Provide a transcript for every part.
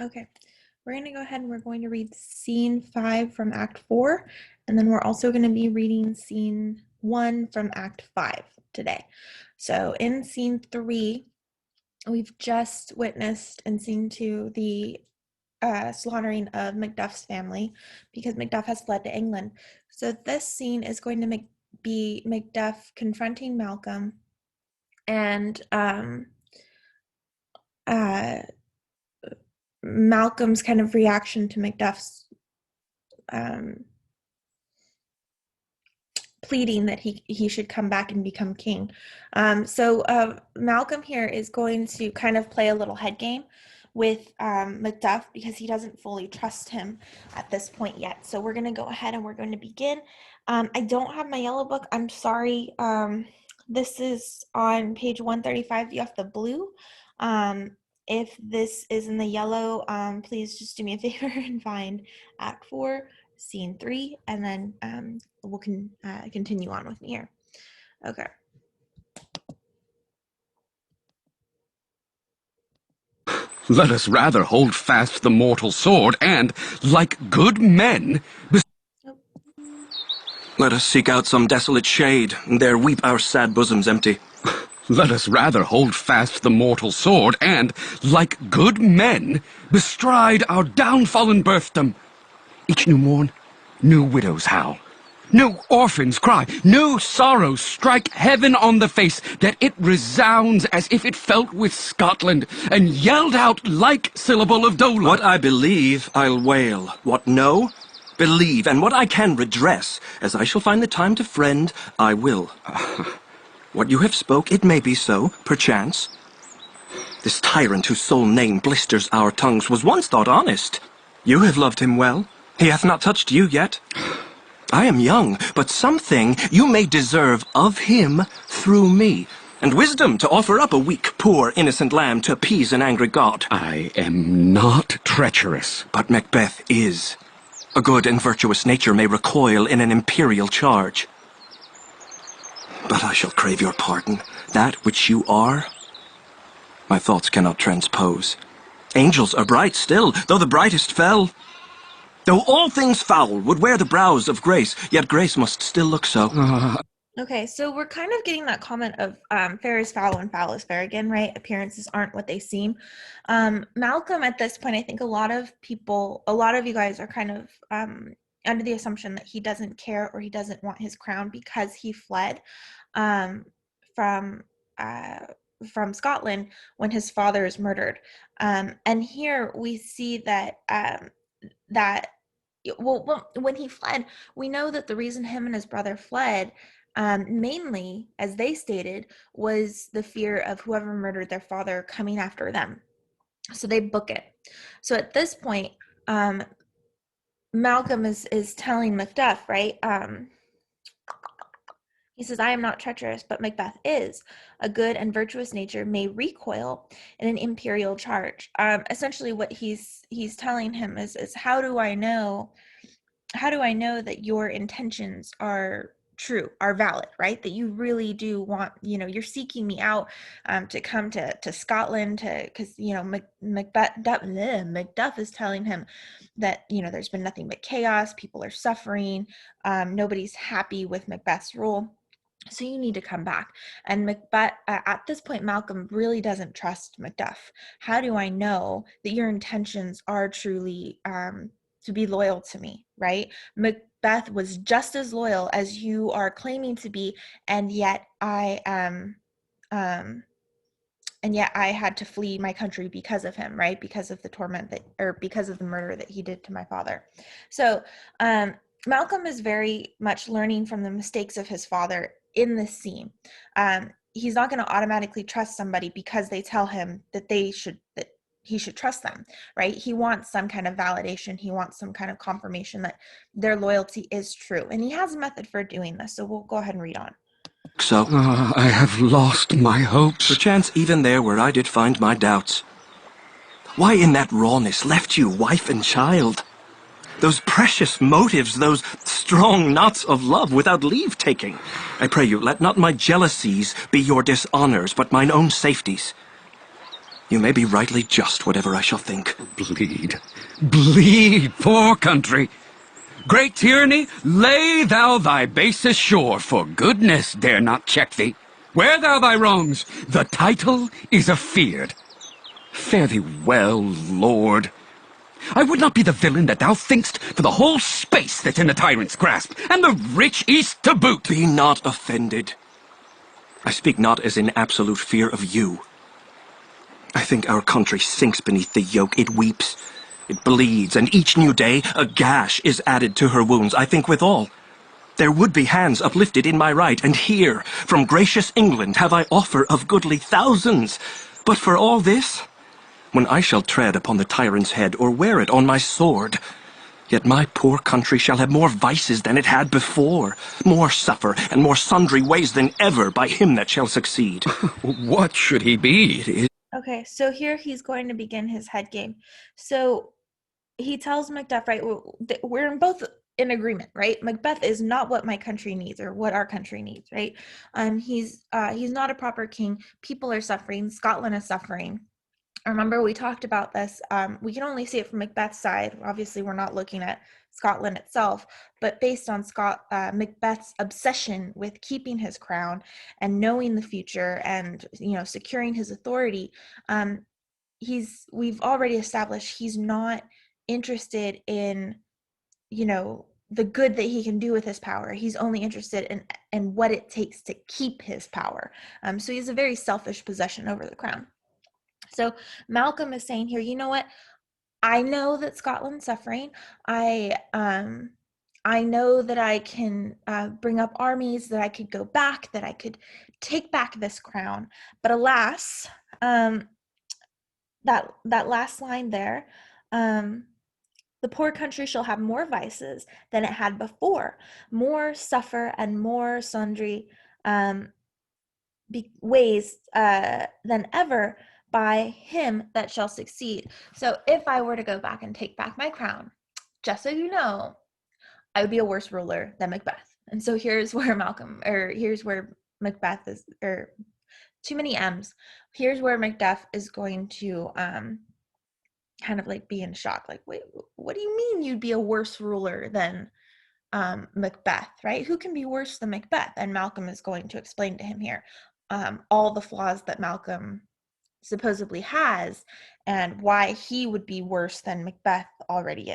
Okay, we're going to go ahead and we're going to read scene 5 from Act 4, and then we're also going to be reading scene 1 from Act 5 today. So in scene 3, we've just witnessed in scene 2 the slaughtering of Macduff's family because Macduff has fled to England. So this scene is going to be Macduff confronting Malcolm and uh, Malcolm's kind of reaction to Macduff's um, pleading that he should come back and become king. So Malcolm here is going to kind of play a little head game with Macduff because he doesn't fully trust him at this point yet. So we're going to go ahead and we're going to begin. I don't have my yellow book. I'm sorry. This is on page 135. You have the blue. If this is in the yellow, please just do me a favor and find Act 4, Scene 3, and then we'll continue on with me here. Okay. Let us rather hold fast the mortal sword and, like good men, Let us seek out some desolate shade, and there weep our sad bosoms empty. let us rather hold fast the mortal sword and, like good men, bestride our downfallen birthdom. Each new morn, new widows howl. New orphans cry, new sorrows strike heaven on the face, that it resounds as if it felt with Scotland, and yelled out like syllable of dole. What I believe, I'll wail. What no, believe. And what I can redress, as I shall find the time to friend, I will. What you have spoke, it may be so, perchance. This tyrant whose sole name blisters our tongues was once thought honest. You have loved him well. He hath not touched you yet. I am young, but something you may deserve of him through me, and wisdom to offer up a weak, poor, innocent lamb to appease an angry god. I am not treacherous. But Macbeth is. A good and virtuous nature may recoil in an imperial charge. But I shall crave your pardon. That which you are, my thoughts cannot transpose. Angels are bright still, though the brightest fell. Though all things foul would wear the brows of grace, yet grace must still look so. Okay, so we're kind of getting that comment of fair is foul and foul is fair again, right? Appearances aren't what they seem. Malcolm, at this point, I think a lot of you guys are kind of under the assumption that he doesn't care or he doesn't want his crown because he fled from Scotland when his father is murdered. And here we see that when he fled, we know that the reason him and his brother fled, mainly, as they stated, was the fear of whoever murdered their father coming after them. So they book it. So at this point, Malcolm is telling Macduff, right? He says, I am not treacherous, but Macbeth is. A good and virtuous nature may recoil in an imperial charge. Essentially what he's telling him is how do I know that your intentions are true, are valid, right? That you really do want, you're seeking me out to come to Scotland because, Macduff is telling him that, there's been nothing but chaos. People are suffering. Nobody's happy with Macbeth's rule. So you need to come back. And Macbeth, at this point, Malcolm really doesn't trust Macduff. How do I know that your intentions are truly to be loyal to me, right? Macbeth was just as loyal as you are claiming to be, and yet I had to flee my country because of him, right? Because of the torment because of the murder that he did to my father. So Malcolm is very much learning from the mistakes of his father in this scene. He's not going to automatically trust somebody because they tell him that he should trust them, right? He wants some kind of validation. He wants some kind of confirmation that their loyalty is true. And he has a method for doing this. So we'll go ahead and read on. So, I have lost my hopes. perchance even there where I did find my doubts. Why in that rawness left you wife and child? Those precious motives, those strong knots of love without leave-taking. I pray you, let not my jealousies be your dishonors, but mine own safeties. You may be rightly just, whatever I shall think. Bleed, bleed, poor country. Great tyranny, lay thou thy bases sure, for goodness dare not check thee. Wear thou thy wrongs, the title is afeard. Fare thee well, lord. I would not be the villain that thou think'st for the whole space that's in the tyrant's grasp, and the rich east to boot. Be not offended. I speak not as in absolute fear of you. I think our country sinks beneath the yoke. It weeps, it bleeds, and each new day a gash is added to her wounds. I think withal, there would be hands uplifted in my right, and here, from gracious England, have I offer of goodly thousands. But for all this, when I shall tread upon the tyrant's head, or wear it on my sword, yet my poor country shall have more vices than it had before, more suffer, and more sundry ways than ever by him that shall succeed. What should he be? It is Okay, so here he's going to begin his head game. So he tells Macduff, right, we're both in agreement, right? Macbeth is not what my country needs or what our country needs, right? He's not a proper king. People are suffering. Scotland is suffering. Remember, we talked about this. We can only see it from Macbeth's side. Obviously, we're not looking at Scotland itself, but based on Macbeth's obsession with keeping his crown and knowing the future and securing his authority, we've already established he's not interested in the good that he can do with his power. He's only interested in what it takes to keep his power. So he's a very selfish possession over the crown. So Malcolm is saying here, you know what? I know that Scotland's suffering. I know that I can bring up armies, that I could go back, that I could take back this crown. But alas, that last line there, the poor country shall have more vices than it had before, more suffer and more sundry ways than ever by him that shall succeed. So if I were to go back and take back my crown, just so you know, I would be a worse ruler than Macbeth. And so here's where Macbeth is, or too many M's. Here's where Macduff is going to kind of like be in shock. Like, wait, what do you mean you'd be a worse ruler than Macbeth, right? Who can be worse than Macbeth? And Malcolm is going to explain to him here all the flaws that Malcolm supposedly has and why he would be worse than Macbeth already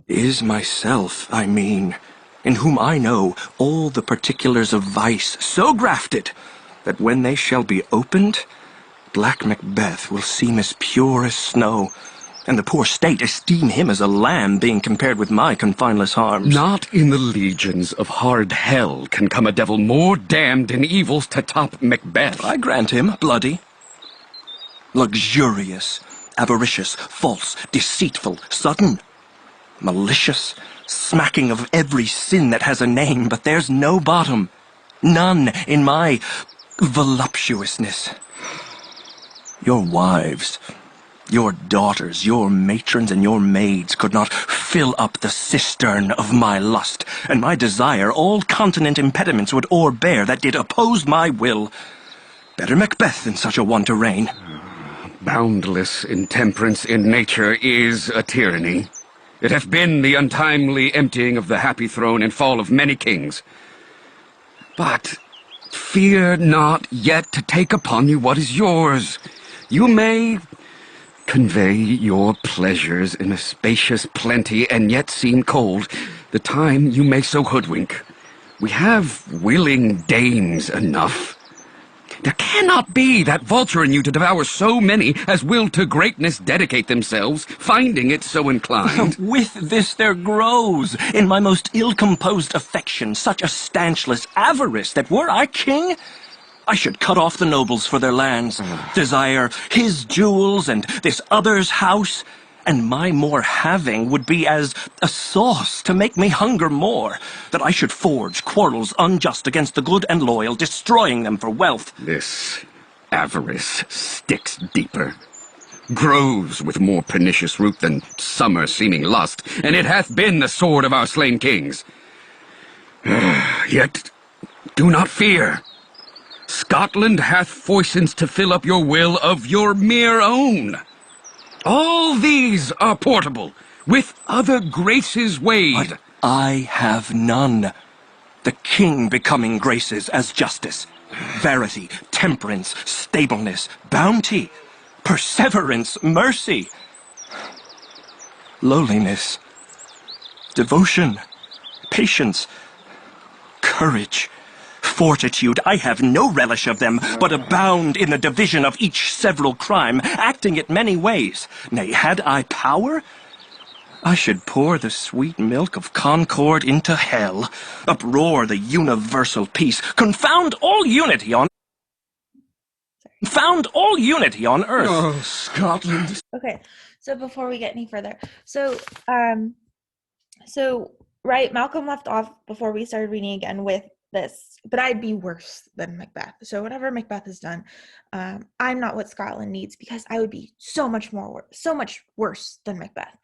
is myself, I mean, in whom I know all the particulars of vice so grafted that when they shall be opened, black Macbeth will seem as pure as snow, and the poor state esteem him as a lamb being compared with my confineless harms. Not in the legions of hard hell can come a devil more damned in evils to top Macbeth. I grant him bloody, luxurious, avaricious, false, deceitful, sudden, malicious, smacking of every sin that has a name, but there's no bottom, none in my voluptuousness. Your wives, your daughters, your matrons, and your maids could not fill up the cistern of my lust, and my desire all continent impediments would o'erbear that did oppose my will. Better Macbeth than such a one to reign. Boundless intemperance in nature is a tyranny. It hath been the untimely emptying of the happy throne and fall of many kings. But fear not yet to take upon you what is yours. You may convey your pleasures in a spacious plenty and yet seem cold. The time you may so hoodwink. We have willing dames enough. There cannot be that vulture in you to devour so many as will to greatness dedicate themselves, finding it so inclined. With this there grows in my most ill-composed affection such a stanchless avarice that were I king, I should cut off the nobles for their lands, desire his jewels and this other's house, and my more having would be as a sauce to make me hunger more, that I should forge quarrels unjust against the good and loyal, destroying them for wealth. This avarice sticks deeper, grows with more pernicious root than summer-seeming lust, and it hath been the sword of our slain kings. Yet do not fear. Scotland hath foisons to fill up your will of your mere own. All these are portable, with other graces weighed. But I have none. The king becoming graces as justice, verity, temperance, stableness, bounty, perseverance, mercy, lowliness, devotion, patience, courage, fortitude. I have no relish of them, but abound in the division of each several crime, acting it many ways. Nay, had I power, I should pour the sweet milk of concord into hell, uproar the universal peace, confound all unity on earth. Oh, Scotland. Okay, so before we get any further, um, so right, Malcolm left off before we started reading again with this, but I'd be worse than Macbeth. So whatever Macbeth has done, I'm not what Scotland needs because I would be so much worse than Macbeth.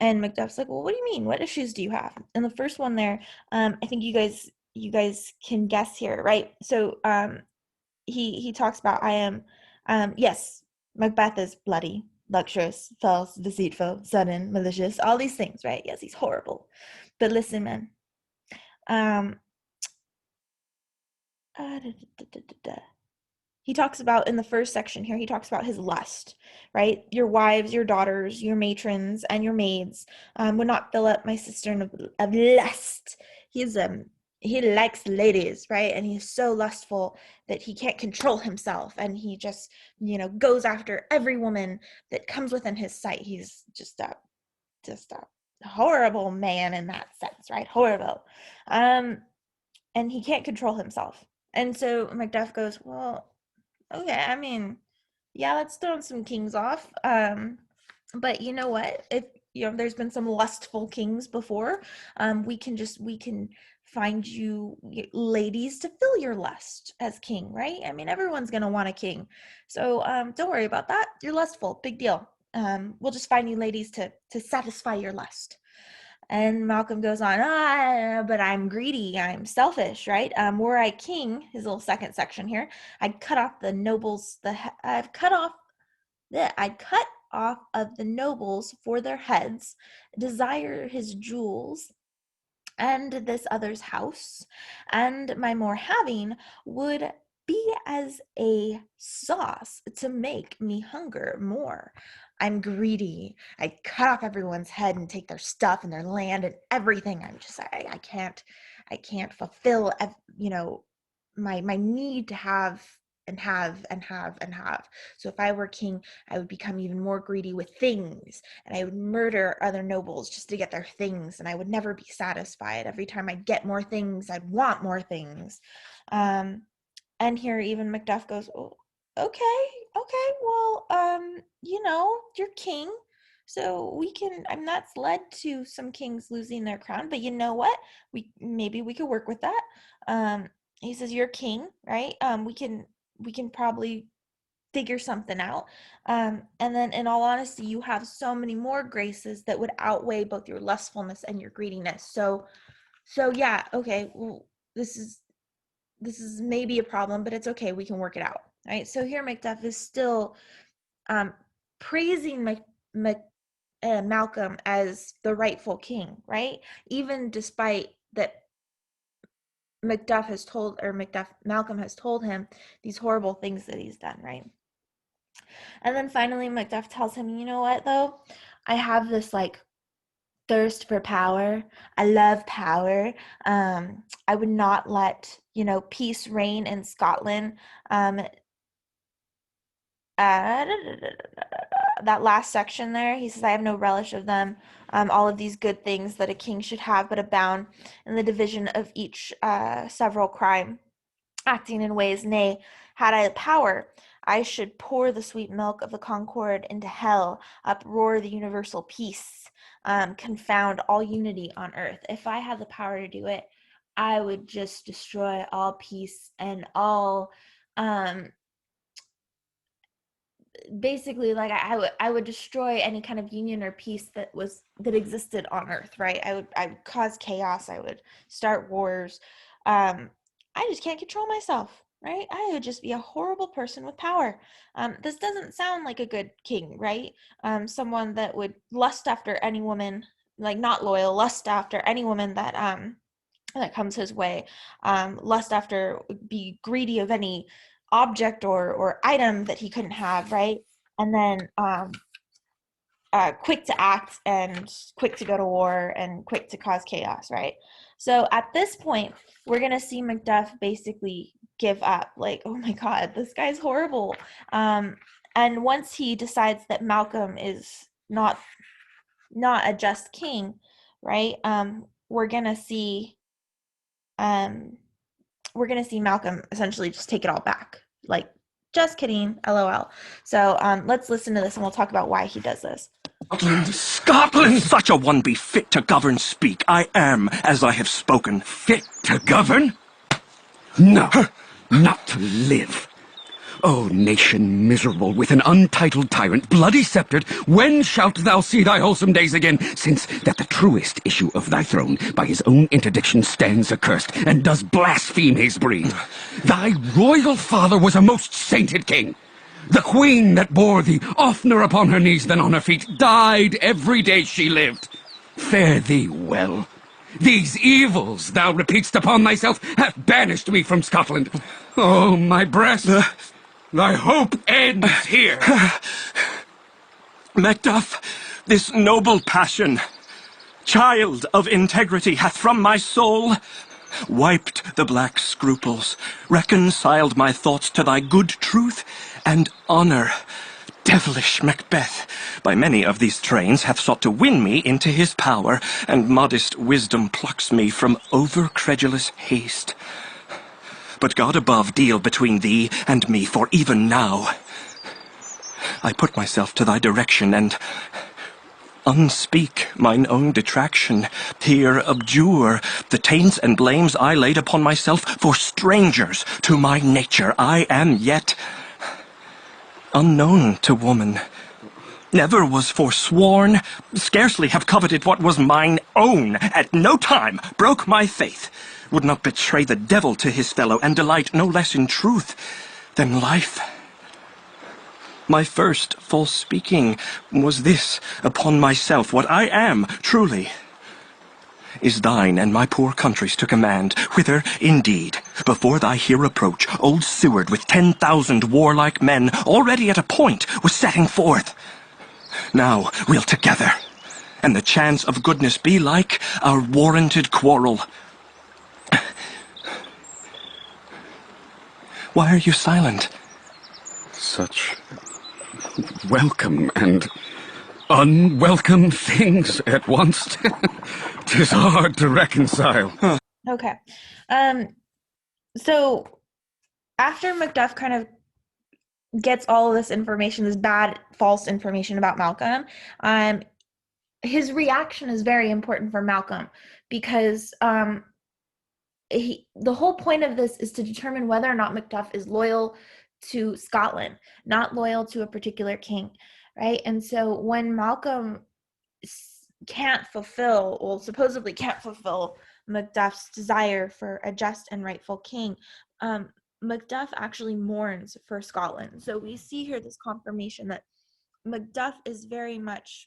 And Macduff's like, well, what do you mean? What issues do you have? And the first one there, I think you guys can guess here, right? So he talks about I am, yes, Macbeth is bloody, luxurious, false, deceitful, sudden, malicious, all these things, right? Yes, he's horrible. But listen, man. Um, da, da, da, da, da. He talks about in the first section here, he talks about his lust, right? Your wives, your daughters, your matrons, and your maids would not fill up my cistern of lust. He likes ladies, right? And he's so lustful that he can't control himself, and he just goes after every woman that comes within his sight. He's just a horrible man in that sense, right? Horrible. And he can't control himself. And so Macduff goes, well, okay, I mean, yeah, let's throw some kings off. But you know what? If there's been some lustful kings before, we can find you ladies to fill your lust as king, right? I mean, everyone's gonna want a king, so don't worry about that. You're lustful, big deal. We'll just find you ladies to satisfy your lust. And Malcolm goes on, but I'm greedy, I'm selfish, right? Were I king, his little second section here, I'd cut off the nobles, I'd cut off of the nobles for their heads, desire his jewels, and this other's house, and my more having would be as a sauce to make me hunger more. I'm greedy. I cut off everyone's head and take their stuff and their land and everything. I can't fulfill my need to have and have and have and have. So if I were king, I would become even more greedy with things, and I would murder other nobles just to get their things, and I would never be satisfied. Every time I'd get more things, I'd want more things. Um, and here even Macduff goes, oh, okay, well, you're king, so we can. I'm that's led to some kings losing their crown, but you know what? We could work with that. He says you're king, right? We can probably figure something out. And then, in all honesty, you have so many more graces that would outweigh both your lustfulness and your greediness. So yeah, okay. Well, this is maybe a problem, but it's okay. We can work it out, right? So here, Macduff is still um, praising Malcolm as the rightful king, right? Even despite that Malcolm has told him these horrible things that he's done, right? And then finally Macduff tells him, you know what though? I have this like thirst for power. I love power. I would not let, peace reign in Scotland. Uh, that last section there, he says, I have no relish of them. All of these good things that a king should have, but abound in the division of each several crime, acting in ways, nay, had I the power, I should pour the sweet milk of the concord into hell, uproar the universal peace, confound all unity on earth. If I had the power to do it, I would just destroy all peace and all um basically, like, I would destroy any kind of union or peace that existed on earth, right? I would cause chaos. I would start wars. um I just can't control myself. right? I would just be a horrible person with power. This doesn't sound like a good king, right? Someone that would lust after any woman, like not loyal, lust after any woman that comes his way, lust after, be greedy of any object or item that he couldn't have, right? And then quick to act and quick to go to war and quick to cause chaos, right? So at this point, we're gonna see Macduff basically give up, like, oh my God, this guy's horrible. And once he decides that Malcolm is not a just king, right? Um, we're gonna see Malcolm essentially just take it all back, like, just kidding, LOL. So let's listen to this and we'll talk about why he does this. Scotland! Scotland! If such a one be fit to govern, speak. I am, as I have spoken. Fit to govern? No, not to live. O nation miserable with an untitled tyrant, bloody sceptred, when shalt thou see thy wholesome days again, since that the truest issue of thy throne by his own interdiction stands accursed, and does blaspheme his breed? Thy royal father was a most sainted king. The queen that bore thee, oftener upon her knees than on her feet, died every day she lived. Fare thee well. These evils thou repeat'st upon thyself have banished me from Scotland. Oh, my breast, thy hope ends here. Macduff, this noble passion, child of integrity, hath from my soul wiped the black scruples, reconciled my thoughts to thy good truth and honor. Devilish Macbeth, by many of these trains, hath sought to win me into his power, and modest wisdom plucks me from over-credulous haste. But God above deal between thee and me, for even now I put myself to thy direction, and unspeak mine own detraction. Here abjure the taints and blames I laid upon myself, for strangers to my nature. I am yet unknown to woman. Never was forsworn, scarcely have coveted what was mine own. At no time broke my faith, would not betray the devil to his fellow, and delight no less in truth than life. My first false speaking was this upon myself: what I am truly is thine and my poor country's to command, whither, indeed, before thy here approach, old Seward with 10,000 warlike men already at a point was setting forth. Now we'll together, and the chance of goodness be like our warranted quarrel. Why are you silent? Such welcome and unwelcome things at once. 'Tis hard to reconcile. Okay. So after Macduff kind of gets all of this information, this bad, false information about Malcolm, his reaction is very important for Malcolm because the whole point of this is to determine whether or not Macduff is loyal to Scotland, not loyal to a particular king, right? And so when Malcolm can't fulfill, well, supposedly can't fulfill Macduff's desire for a just and rightful king, Macduff actually mourns for Scotland. So we see here this confirmation that Macduff is very much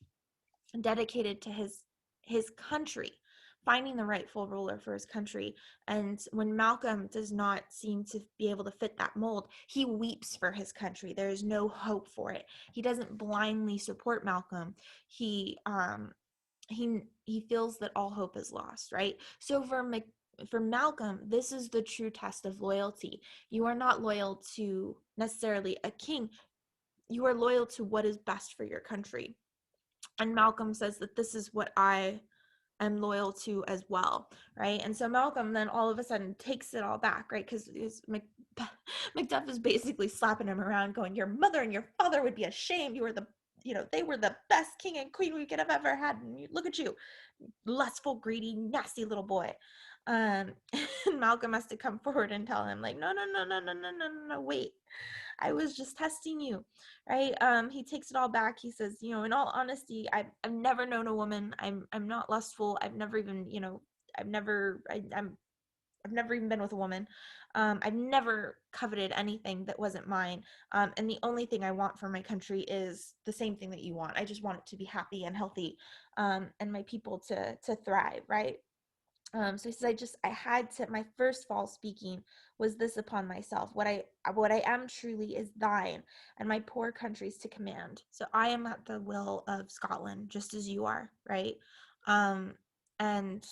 dedicated to his country, finding the rightful ruler for his country. And when Malcolm does not seem to be able to fit that mold, he weeps for his country. There is no hope for it. He doesn't blindly support Malcolm. He feels that all hope is lost, right? So for Malcolm, this is the true test of loyalty. You are not loyal to necessarily a king. You are loyal to what is best for your country. And Malcolm says that this is what I am loyal to as well, right? And so Malcolm then all of a sudden takes it all back, right? Because Macduff is basically slapping him around, going, "Your mother and your father would be ashamed. They were the best king and queen we could have ever had. And look at you, lustful, greedy, nasty little boy." And Malcolm has to come forward and tell him, like, no, no, no, no, no, no, no, no, wait. I was just testing you, right? He takes it all back. He says, in all honesty, I've never known a woman. I'm not lustful. I've never even, I've never, I've never even been with a woman. I've never coveted anything that wasn't mine. And the only thing I want for my country is the same thing that you want. I just want it to be happy and healthy, and my people to thrive, right? So he says, I had to, my first fall speaking was this upon myself. What I am truly is thine, and my poor country's to command. So I am at the will of Scotland, just as you are, right? Um, and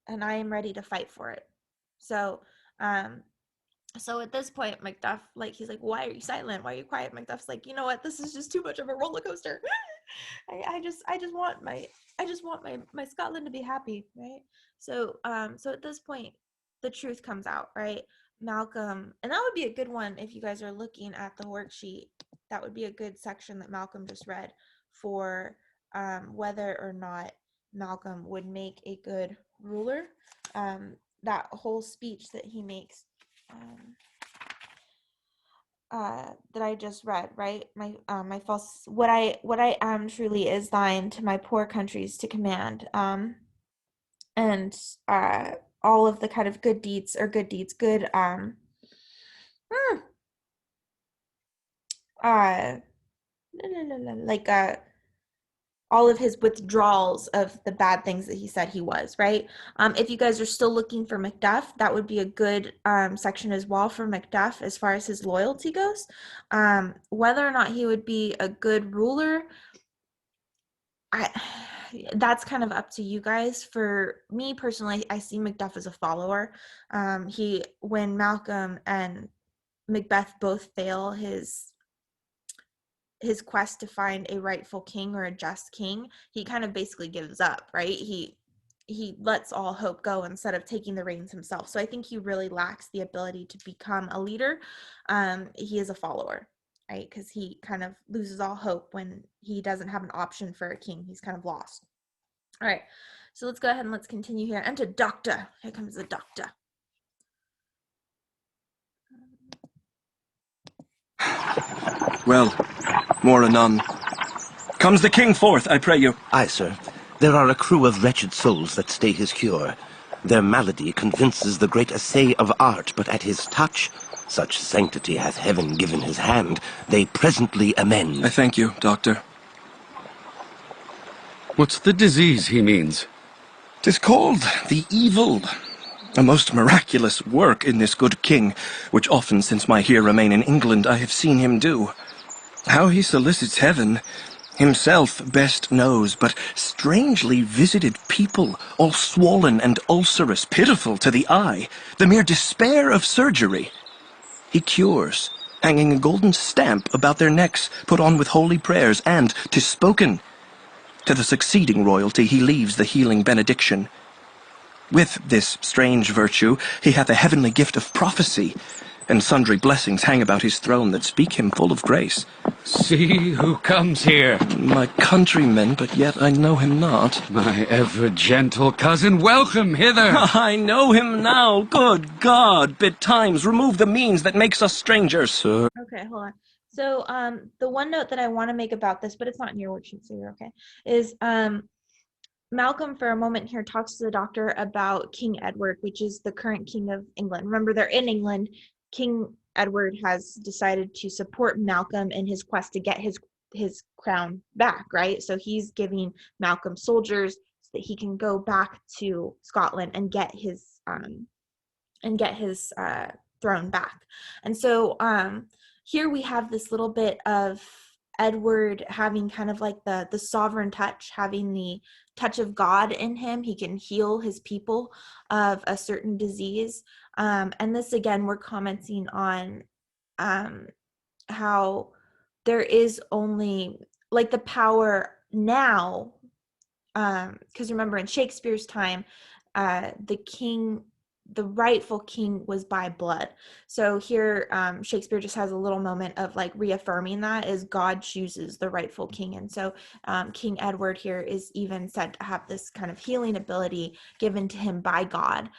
I am ready to fight for it. So, um, so at this point, Macduff, like, he's like, why are you silent? Why are you quiet? Macduff's like, you know what? This is just too much of a roller coaster. I just want my Scotland to be happy, right? So so at this point, the truth comes out, right? Malcolm, and that would be a good one if you guys are looking at the worksheet. That would be a good section that Malcolm just read for whether or not Malcolm would make a good ruler. That whole speech that he makes, um, that I just read, right? My false, what I am truly is thine, to my poor countries to command. And uh all of the kind of good deeds, or good deeds, good hmm, uh like all of his withdrawals of the bad things that he said he was, right? If you guys are still looking for Macduff, that would be a good section as well for Macduff as far as his loyalty goes. Whether or not he would be a good ruler, I that's kind of up to you guys. For me personally, I see Macduff as a follower. He When Malcolm and Macbeth both fail his quest to find a rightful king or a just king, he kind of basically gives up, right? He lets all hope go instead of taking the reins himself. So I think he really lacks the ability to become a leader. He is a follower, right? Because he kind of loses all hope when he doesn't have an option for a king. He's kind of lost. All right, so let's go ahead and let's continue here. Enter doctor. Here comes the doctor. Well, more anon. Comes the king forth, I pray you. Aye, sir. There are a crew of wretched souls that stay his cure. Their malady convinces the great essay of art, but at his touch, such sanctity hath heaven given his hand, they presently amend. I thank you, doctor. What's the disease he means? 'Tis called the evil. A most miraculous work in this good king, which often since my here remain in England I have seen him do. How he solicits heaven, himself best knows, but strangely visited people, all swollen and ulcerous, pitiful to the eye, the mere despair of surgery, he cures, hanging a golden stamp about their necks, put on with holy prayers, and 'tis spoken. To the succeeding royalty he leaves the healing benediction. With this strange virtue he hath a heavenly gift of prophecy, and sundry blessings hang about his throne that speak him full of grace. See who comes here. My countrymen, but yet I know him not. My ever-gentle cousin, welcome hither. I know him now. Good God, betimes remove the means that makes us strangers. Sir. Okay, hold on. So the one note that I want to make about this, but it's not in your worksheet, so you're okay, is Malcolm for a moment here talks to the doctor about King Edward, which is the current king of England. Remember, they're in England. King Edward has decided to support Malcolm in his quest to get his crown back, right? So he's giving Malcolm soldiers so that he can go back to Scotland and get his throne back. And so here we have this little bit of Edward having kind of like the sovereign touch, having the touch of God in him. He can heal his people of a certain disease. And this again, we're commenting on how there is only like the power now, because remember in Shakespeare's time, the rightful king was by blood. So here Shakespeare just has a little moment of like reaffirming that as God chooses the rightful king. And so King Edward here is even said to have this kind of healing ability given to him by God.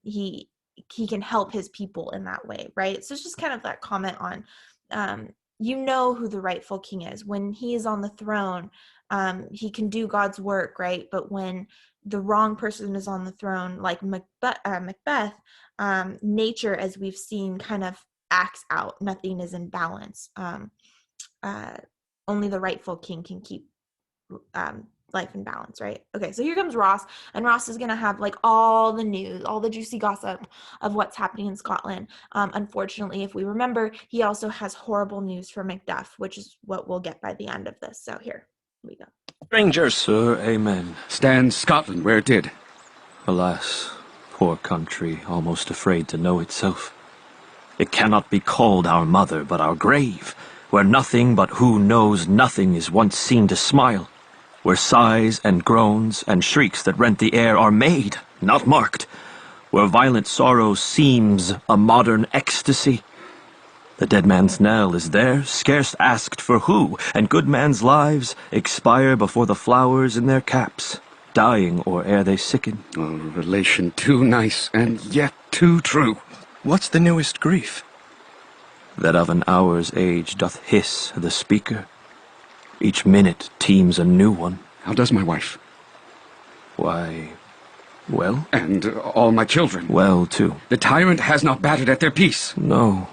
He can help his people in that way, right? So it's just kind of that comment on you know who the rightful king is. When he is on the throne, he can do God's work, right? But when the wrong person is on the throne, like Macbeth, nature, as we've seen, kind of acts out. Nothing is in balance. Uh, Only the rightful king can keep life in balance, right? Okay, so here comes Ross, and Ross is gonna have like all the news, all the juicy gossip of what's happening in Scotland. Unfortunately, if we remember, he also has horrible news for Macduff, which is what we'll get by the end of this. So here we go. Strangers. Sir, amen. Stands Scotland where it did. Alas, poor country, almost afraid to know itself. It cannot be called our mother, but our grave, where nothing but who knows nothing is once seen to smile, where sighs and groans and shrieks that rent the air are made, not marked, where violent sorrow seems a modern ecstasy. The dead man's knell is there, scarce asked for who, and good men's lives expire before the flowers in their caps, dying or ere they sicken. Oh, relation too nice and yet too true. What's the newest grief? That of an hour's age doth hiss the speaker. Each minute teems a new one. How does my wife? Why, well? And all my children? Well, too. The tyrant has not battered at their peace. No,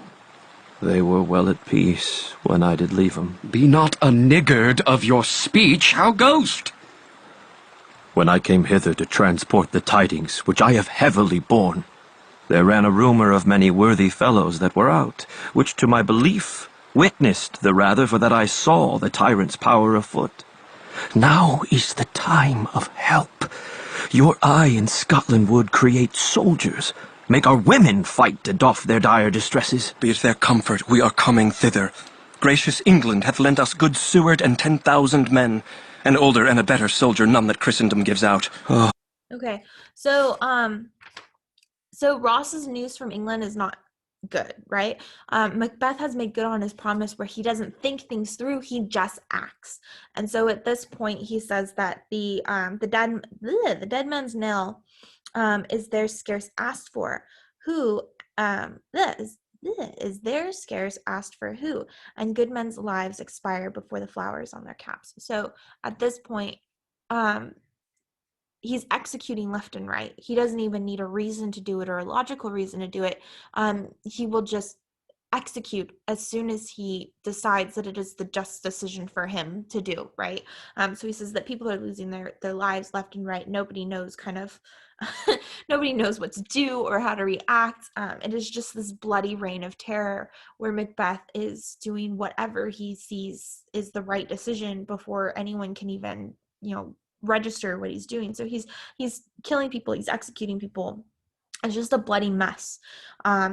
they were well at peace when I did leave 'em. Be not a niggard of your speech. How goest? When I came hither to transport the tidings, which I have heavily borne, there ran a rumour of many worthy fellows that were out, which to my belief witnessed the rather for that I saw the tyrant's power afoot. Now is the time of help. Your eye in Scotland would create soldiers, make our women fight to doff their dire distresses. Be it their comfort, we are coming thither. Gracious England hath lent us good Seward and 10,000 men, an older and a better soldier none that Christendom gives out. Oh. Okay, so Ross's news from England is not good, right? Macbeth has made good on his promise where he doesn't think things through, he just acts. And so at this point, he says that the dead man's knell is there scarce asked for. Who is there scarce asked for who? And good men's lives expire before the flowers on their caps. So at this point, he's executing left and right. He doesn't even need a reason to do it or a logical reason to do it. He will just execute as soon as he decides that it is the just decision for him to do, right? So he says that people are losing their lives left and right. Nobody knows nobody knows what to do or how to react. It is just this bloody reign of terror where Macbeth is doing whatever he sees is the right decision before anyone can even, register what he's doing. So he's killing people, he's executing people. It's just a bloody mess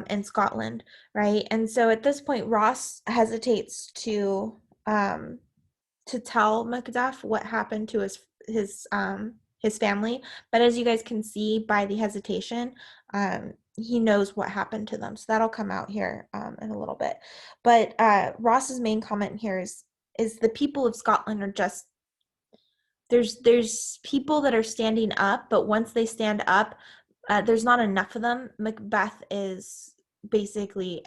in Scotland, right? And so at this point, Ross hesitates to tell Macduff what happened to his family. But as you guys can see by the hesitation, he knows what happened to them. So that'll come out here in a little bit. But Ross's main comment here is the people of Scotland are just there's people that are standing up, but once they stand up, there's not enough of them. Macbeth is basically,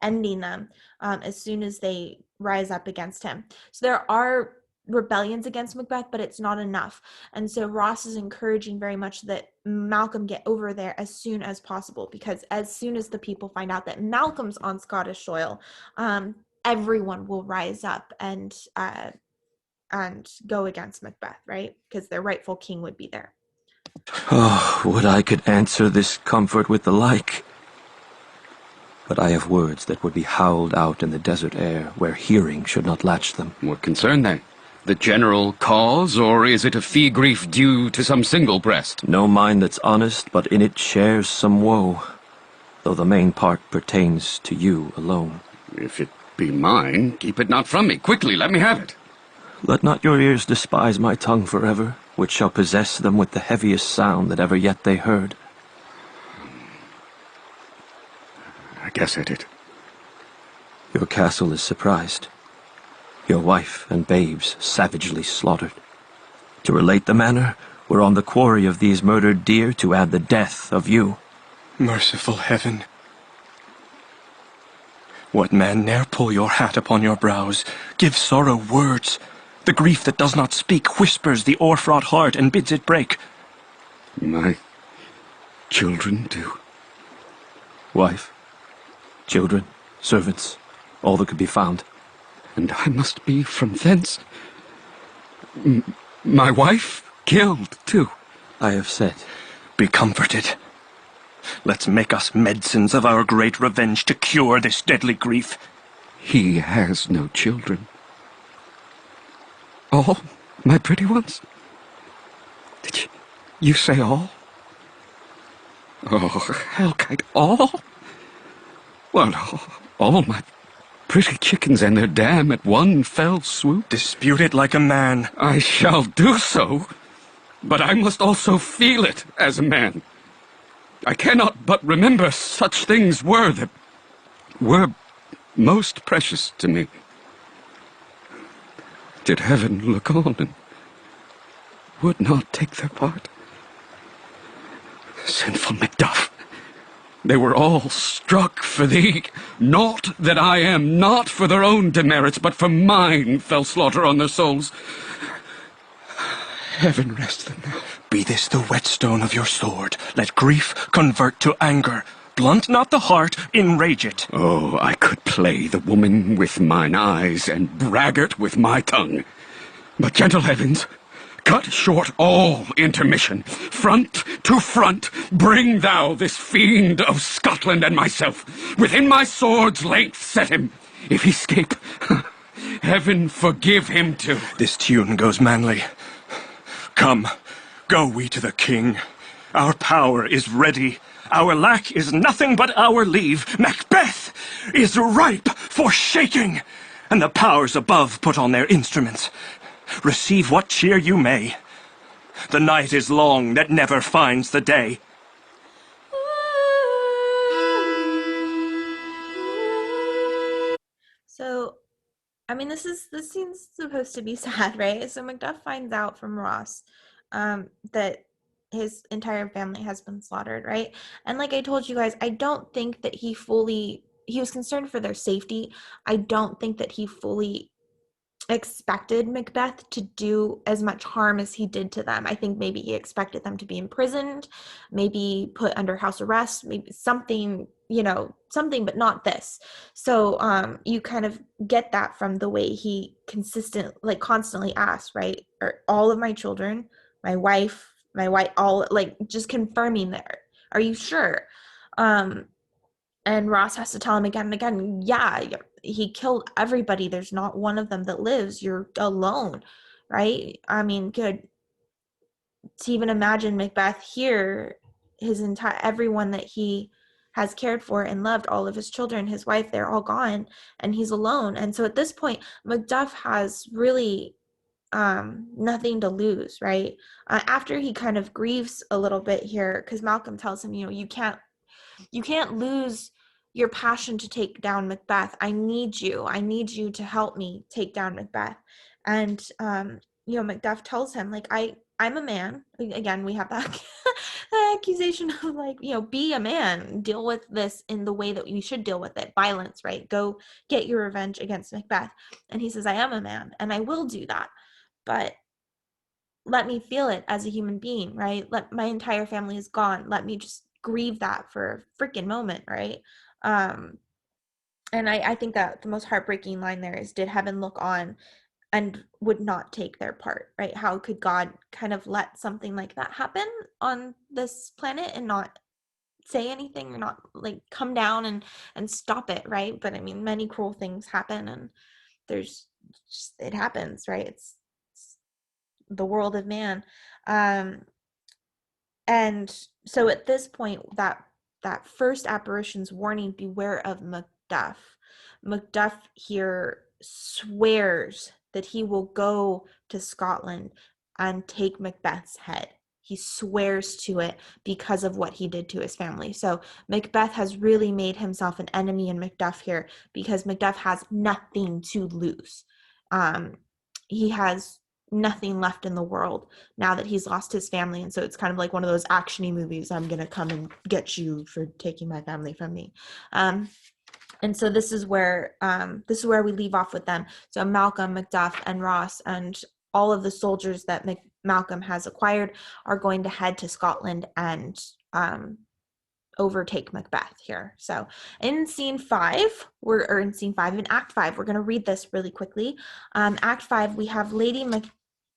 ending them as soon as they rise up against him. So there are rebellions against Macbeth, but it's not enough. And so Ross is encouraging very much that Malcolm get over there as soon as possible, because as soon as the people find out that Malcolm's on Scottish soil, everyone will rise up and go against Macbeth, right? Because their rightful king would be there. Oh, would I could answer this comfort with the like. But I have words that would be howled out in the desert air, where hearing should not latch them. What concern they? The general cause, or is it a fee grief due to some single breast? No mind that's honest, but in it shares some woe, though the main part pertains to you alone. If it be mine, keep it not from me. Quickly, let me have it. Let not your ears despise my tongue forever, which shall possess them with the heaviest sound that ever yet they heard. I guess I did. Your castle is surprised. Your wife and babes savagely slaughtered. To relate the manner, we're on the quarry of these murdered deer to add the death of you. Merciful heaven! What man ne'er pull your hat upon your brows, give sorrow words, The grief that does not speak whispers the o'er-fraught heart and bids it break. My children do. Wife, children, servants, all that could be found. And I must be from thence. My wife killed, too. I have said. Be comforted. Let's make us medicines of our great revenge to cure this deadly grief. He has no children. All, my pretty ones? Did you say all? Oh, Hellkite, all? Well, all my pretty chickens and their dam at one fell swoop. Dispute it like a man. I shall do so, but I must also feel it as a man. I cannot but remember such things that were most precious to me. Did heaven look on and would not take their part? Sinful Macduff, they were all struck for thee. Naught that I am, not for their own demerits, but for mine fell slaughter on their souls. Heaven rest them now. Be this the whetstone of your sword. Let grief convert to anger. Blunt not the heart, enrage it. Oh, I could play the woman with mine eyes and braggart with my tongue. But, gentle heavens, cut short all intermission. Front to front, bring thou this fiend of Scotland and myself. Within my sword's length set him. If he scape, heaven forgive him too. This tune goes manly. Come, go we to the king. Our power is ready. Our lack is nothing but our leave. Macbeth is ripe for shaking. And the powers above put on their instruments. Receive what cheer you may. The night is long that never finds the day. So, I mean, this scene's supposed to be sad, right? So Macduff finds out from Ross that his entire family has been slaughtered, right? And like I told you guys, I don't think that he was concerned for their safety. I don't think that he fully expected Macbeth to do as much harm as he did to them. I think maybe he expected them to be imprisoned, maybe put under house arrest, maybe something, something, but not this. So you kind of get that from the way he constantly asks, right? Are all of my children, my wife, all like just confirming there. Are you sure? And Ross has to tell him again and again, yeah, he killed everybody. There's not one of them that lives. You're alone, right? I mean, good to even imagine Macbeth here, everyone that he has cared for and loved, all of his children, his wife, they're all gone, and he's alone. And so at this point, Macduff has really nothing to lose, right? After he kind of grieves a little bit here, because Malcolm tells him, you can't lose your passion to take down Macbeth. I need you to help me take down Macbeth. And Macduff tells him, like, I'm a man. Again, we have that accusation of, like, be a man, deal with this in the way that you should deal with it, violence, right? Go get your revenge against Macbeth. And he says, I am a man and I will do that, but let me feel it as a human being, right? My entire family is gone. Let me just grieve that for a freaking moment, right? And I think that the most heartbreaking line there is, did heaven look on and would not take their part, right? How could God kind of let something like that happen on this planet and not say anything, or not like come down and stop it, right? But I mean, many cruel things happen, and it happens, right? It's the world of man. And so at this point, that first apparition's warning, beware of Macduff. Macduff here swears that he will go to Scotland and take Macbeth's head. He swears to it because of what he did to his family. So Macbeth has really made himself an enemy in Macduff here, because Macduff has nothing to lose. He has nothing left in the world now that he's lost his family. And so it's kind of like one of those actiony movies. I'm gonna come and get you for taking my family from me. And so this is where we leave off with them. So Malcolm, Macduff, and Ross, and all of the soldiers that Malcolm has acquired are going to head to Scotland and overtake Macbeth here. So in scene 5, in Act 5, we're going to read this really quickly. Act 5, we have Lady Macbeth.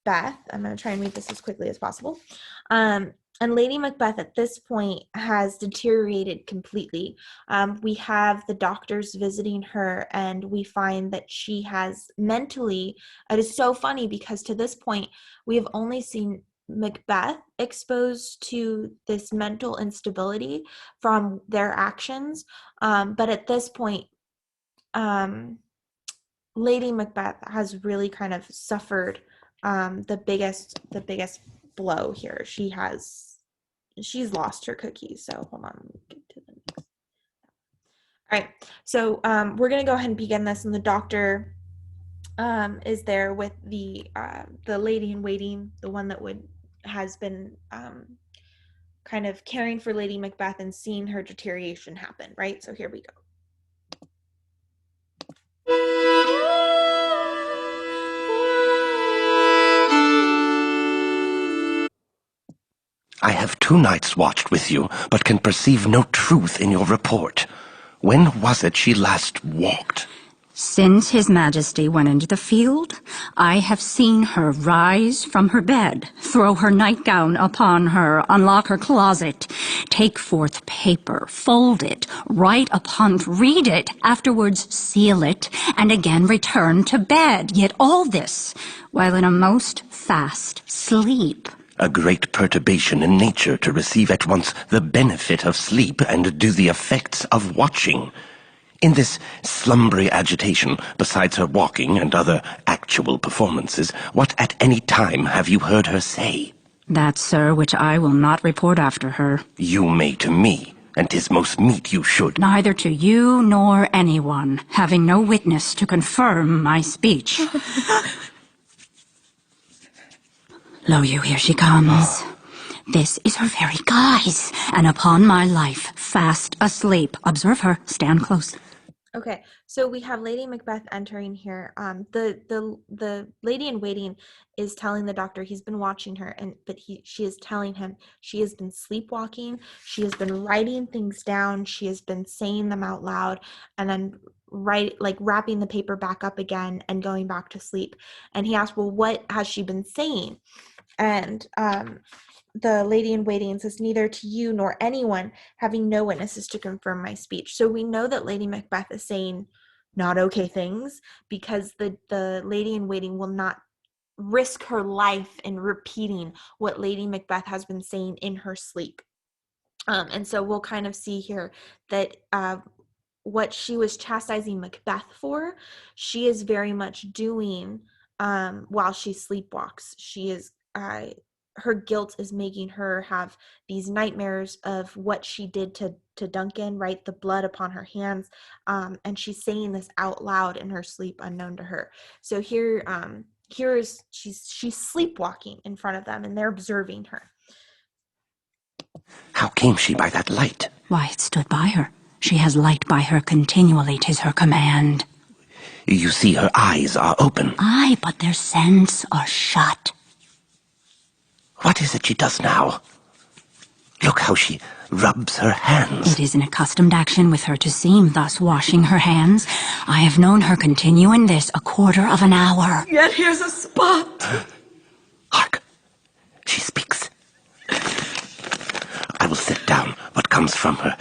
I'm going to try and read this as quickly as possible. And Lady Macbeth at this point has deteriorated completely. We have the doctors visiting her, and we find that she has mentally, it is so funny because to this point, we have only seen Macbeth exposed to this mental instability from their actions. But at this point, Lady Macbeth has really kind of suffered the biggest blow here. She's lost her cookies. So hold on, let me get to the next. All right, so we're gonna go ahead and begin this, and the doctor is there with the lady in waiting, the one that has been kind of caring for Lady Macbeth and seeing her deterioration happen, right? So here we go. I have 2 nights watched with you, but can perceive no truth in your report. When was it she last walked? Since His Majesty went into the field, I have seen her rise from her bed, throw her nightgown upon her, unlock her closet, take forth paper, fold it, write upon it, read it, afterwards seal it, and again return to bed. Yet all this while in a most fast sleep. A great perturbation in nature to receive at once the benefit of sleep and do the effects of watching. In this slumbery agitation, besides her walking and other actual performances, what at any time have you heard her say? That, sir, which I will not report after her. You may to me, and 'tis most meet you should. Neither to you nor anyone, having no witness to confirm my speech. Lo you, here she comes. This is her very guise, and upon my life, fast asleep. Observe her, stand close. Okay, so we have Lady Macbeth entering here. The lady in waiting is telling the doctor he's been watching her, but she is telling him she has been sleepwalking. She has been writing things down. She has been saying them out loud, and then wrapping the paper back up again and going back to sleep. And he asked, "Well, what has she been saying?" And the lady in waiting says, "Neither to you nor anyone, having no witnesses to confirm my speech." So we know that Lady Macbeth is saying not okay things because the lady in waiting will not risk her life in repeating what Lady Macbeth has been saying in her sleep. And so we'll kind of see here that what she was chastising Macbeth for, she is very much doing while she sleepwalks. She is her guilt is making her have these nightmares of what she did to Duncan, right? The blood upon her hands, and she's saying this out loud in her sleep, unknown to her. So here is she's sleepwalking in front of them, and they're observing her. How came she by that light? Why, it stood by her. She has light by her continually, 'tis her command. You see her eyes are open. Aye, but their sense are shut. What is it she does now? Look how she rubs her hands. It is an accustomed action with her to seem thus washing her hands. I have known her continue in this a quarter of an hour. Yet here's a spot. Hark! She speaks. I will set down what comes from her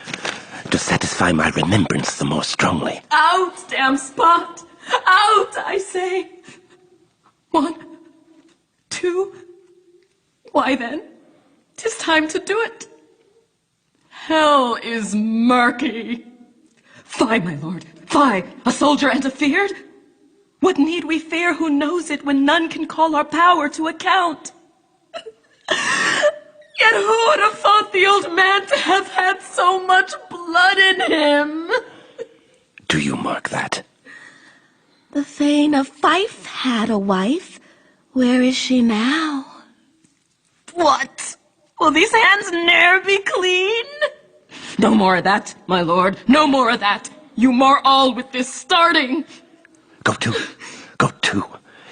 to satisfy my remembrance the more strongly. Out, damn spot! Out, I say! 1, 2... Why then, 'tis time to do it. Hell is murky. Fie, my lord, fie, a soldier and afeard? What need we fear who knows it when none can call our power to account? Yet who would have thought the old man to have had so much blood in him? Do you mark that? The Thane of Fife had a wife. Where is she now? What? Will these hands ne'er be clean? No more of that, my lord, no more of that. You mar all with this starting. Go to. Go to.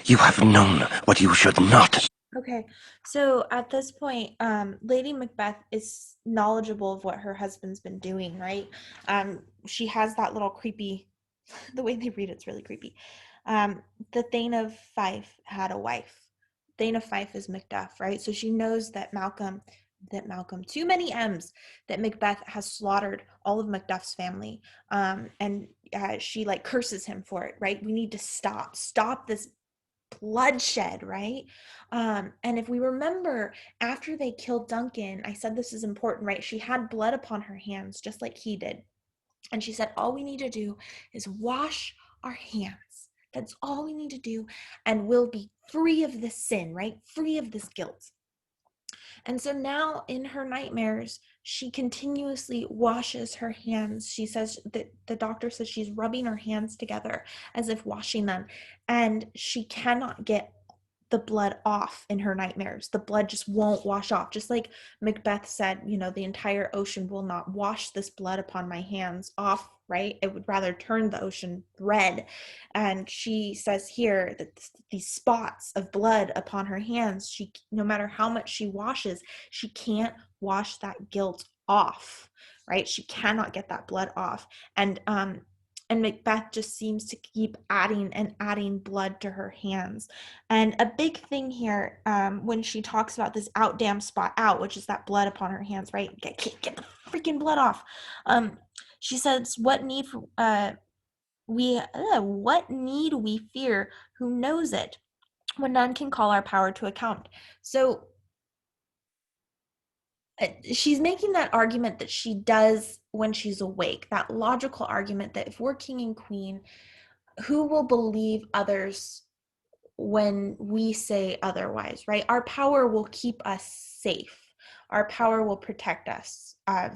You have known what you should not. Okay, so at this point, Lady Macbeth is knowledgeable of what her husband's been doing, right? She has that little creepy, the way they read it's really creepy. The Thane of Fife had a wife. Thane of Fife is Macduff, right? So she knows too many M's, that Macbeth has slaughtered all of Macduff's family. And she like curses him for it, right? We need to stop this bloodshed, right? And if we remember, after they killed Duncan, I said this is important, right? She had blood upon her hands, just like he did. And she said, all we need to do is wash our hands. That's all we need to do. And we'll be free of this sin, right? Free of this guilt. And so now in her nightmares, she continuously washes her hands. She says that the doctor says she's rubbing her hands together as if washing them. And she cannot get the blood off in her nightmares. The blood just won't wash off. Just like Macbeth said, the entire ocean will not wash this blood upon my hands off, right? It would rather turn the ocean red. And she says here that these spots of blood upon her hands, no matter how much she washes, she can't wash that guilt off, right? She cannot get that blood off. And Macbeth just seems to keep adding and adding blood to her hands. And a big thing here, when she talks about this out damn spot out, which is that blood upon her hands, right? Get the freaking blood off. She says, what need we fear? Who knows it? When none can call our power to account. So she's making that argument that she does when she's awake, that logical argument that if we're king and queen, who will believe others when we say otherwise, right? Our power will keep us safe. Our power will protect us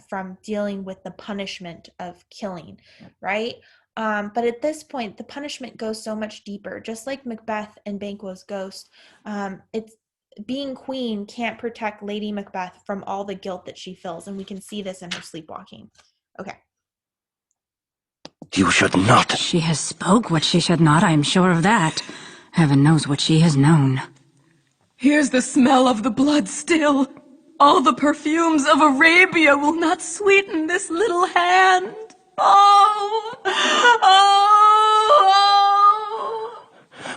from dealing with the punishment of killing, right? But at this point, the punishment goes so much deeper. Just like Macbeth and Banquo's ghost, it's being queen can't protect Lady Macbeth from all the guilt that she feels, and we can see this in her sleepwalking. Okay. You should not. She has spoke what she should not, I am sure of that. Heaven knows what she has known. Here's the smell of the blood still. All the perfumes of Arabia will not sweeten this little hand. Oh! Oh!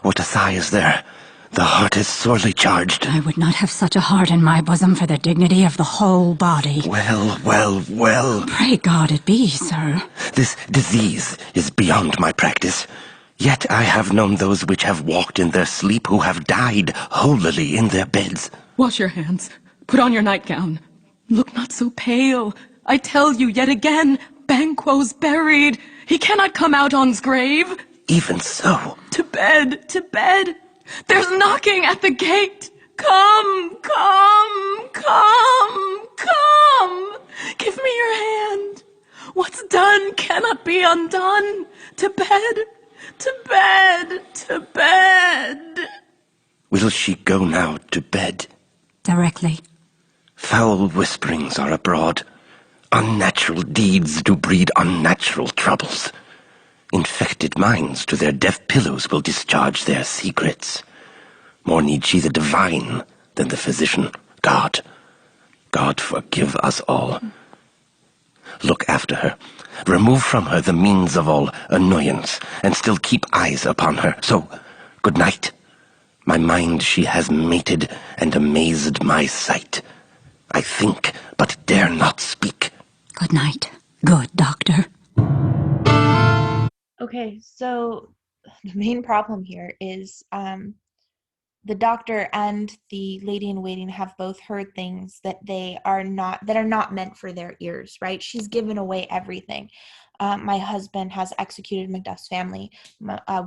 What a sigh is there? The heart is sorely charged. I would not have such a heart in my bosom for the dignity of the whole body. Well, well, well. Pray God it be, sir. This disease is beyond my practice. Yet I have known those which have walked in their sleep who have died holily in their beds. Wash your hands. Put on your nightgown. Look not so pale. I tell you yet again, Banquo's buried. He cannot come out on's grave. Even so. To bed, to bed. There's knocking at the gate. Come, come, come, come. Give me your hand. What's done cannot be undone. To bed, to bed, to bed. Will she go now to bed? Directly. Foul whisperings are abroad. Unnatural deeds do breed unnatural troubles. Infected minds to their deaf pillows will discharge their secrets. More need she the divine than the physician, God. God forgive us all. Look after her. Remove from her the means of all annoyance, and still keep eyes upon her. So, good night. My mind she has mated and amazed my sight. I think, but dare not speak. Good night. Good doctor. Okay, so the main problem here is the doctor and the lady in waiting have both heard things that are not meant for their ears, right? She's given away everything. My husband has executed Macduff's family.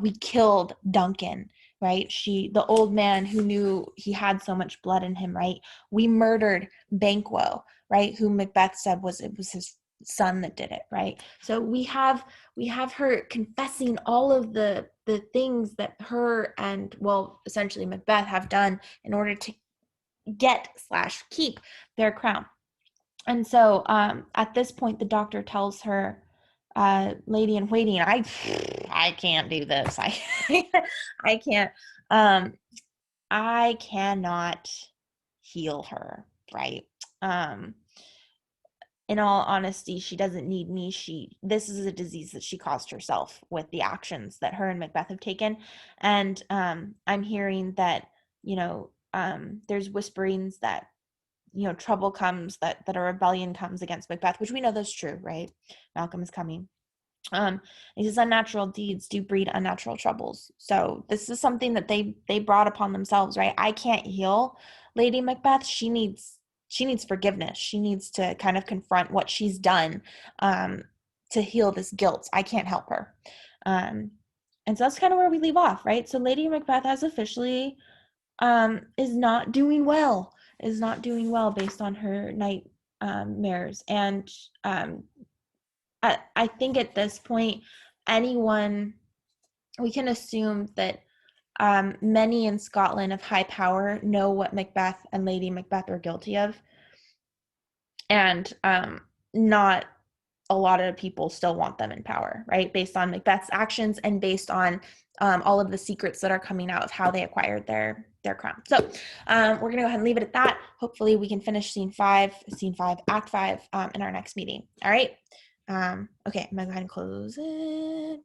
We killed Duncan, right? The old man who knew he had so much blood in him, right? We murdered Banquo, right? Who Macbeth said it was his son that did it, right? So we have her confessing all of the things that her and, well, essentially Macbeth have done in order to get/keep their crown. And so at this point, the doctor tells her lady in waiting. I can't do this. I can't. I cannot heal her, right? Um, in all honesty, she doesn't need me. This is a disease that she caused herself with the actions that her and Macbeth have taken. And I'm hearing that, there's whisperings that, trouble comes, that a rebellion comes against Macbeth, which we know that's true, right? Malcolm is coming. He says unnatural deeds do breed unnatural troubles. So this is something that they brought upon themselves, right? I can't heal Lady Macbeth. She needs forgiveness. She needs to kind of confront what she's done to heal this guilt. I can't help her. And so that's kind of where we leave off, right? So Lady Macbeth has officially is not doing well. Is not doing well based on her night mares. And I think at this point, we can assume that many in Scotland of high power know what Macbeth and Lady Macbeth are guilty of, and not a lot of people still want them in power, right? Based on Macbeth's actions and based on all of the secrets that are coming out of how they acquired their crown. So we're gonna go ahead and leave it at that. Hopefully we can finish scene 5, act 5 in our next meeting. All right. Okay, I'm gonna go ahead and close it.